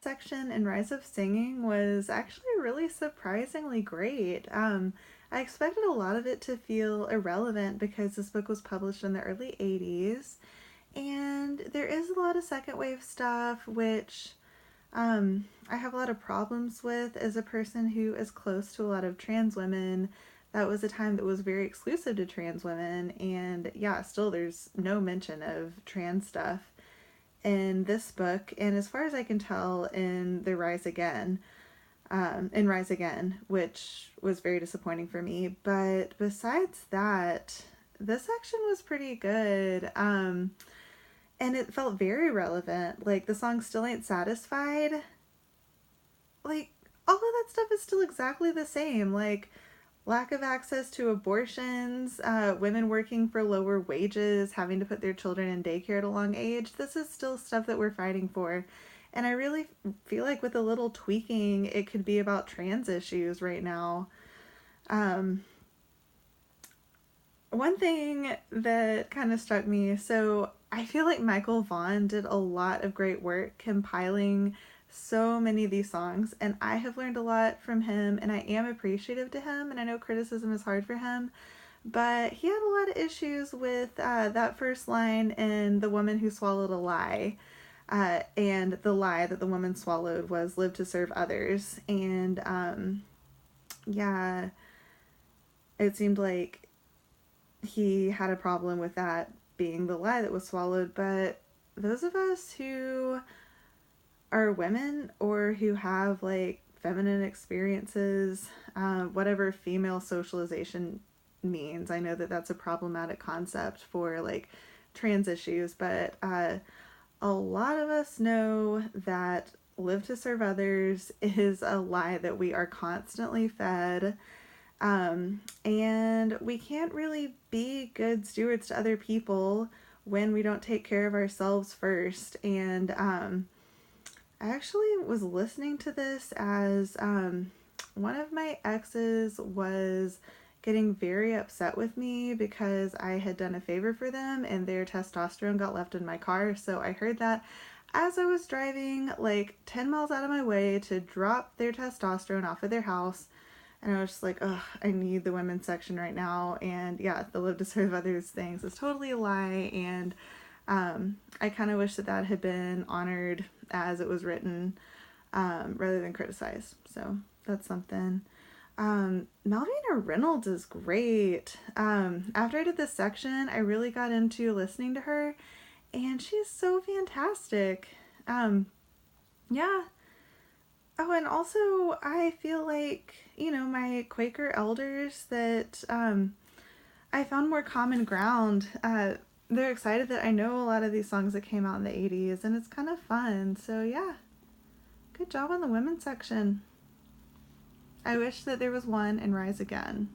section in Rise of Singing was actually really surprisingly great. I expected a lot of it to feel irrelevant because this book was published in the early 80s, and there is a lot of second wave stuff, which I have a lot of problems with as a person who is close to a lot of trans women. That was a time that was very exclusive to trans women, and yeah, still there's no mention of trans stuff in this book, and as far as I can tell, in Rise Again, which was very disappointing for me. But besides that, this section was pretty good. And it felt very relevant. Like, the song Still Ain't Satisfied, like, all of that stuff is still exactly the same. Like, lack of access to abortions, women working for lower wages, having to put their children in daycare at a long age. This is still stuff that we're fighting for. And I really feel like with a little tweaking, it could be about trans issues right now. Um, One thing that kind of struck me, so I feel like Michael Vaughn did a lot of great work compiling so many of these songs, and I have learned a lot from him, and I am appreciative to him, and I know criticism is hard for him, but he had a lot of issues with that first line in The Woman Who Swallowed a Lie. And the lie that the woman swallowed was live to serve others. And yeah, it seemed like he had a problem with that being the lie that was swallowed. But those of us who are women or who have like feminine experiences, whatever female socialization means, I know that that's a problematic concept for like trans issues, but a lot of us know that live to serve others is a lie that we are constantly fed. And we can't really be good stewards to other people when we don't take care of ourselves first. And I actually was listening to this as one of my exes was getting very upset with me because I had done a favor for them and their testosterone got left in my car. So I heard that as I was driving like 10 miles out of my way to drop their testosterone off of their house. And I was just like, ugh, I need the women's section right now. And yeah, the live to serve others things is totally a lie. And I kind of wish that that had been honored as it was written, rather than criticized. So that's something. Malvina Reynolds is great. After I did this section, I really got into listening to her, and she's so fantastic. Yeah. Oh, and also I feel like, my Quaker elders that I found more common ground. They're excited that I know a lot of these songs that came out in the 80s, and it's kind of fun. So, yeah, good job on the women's section. I wish that there was one in Rise Again.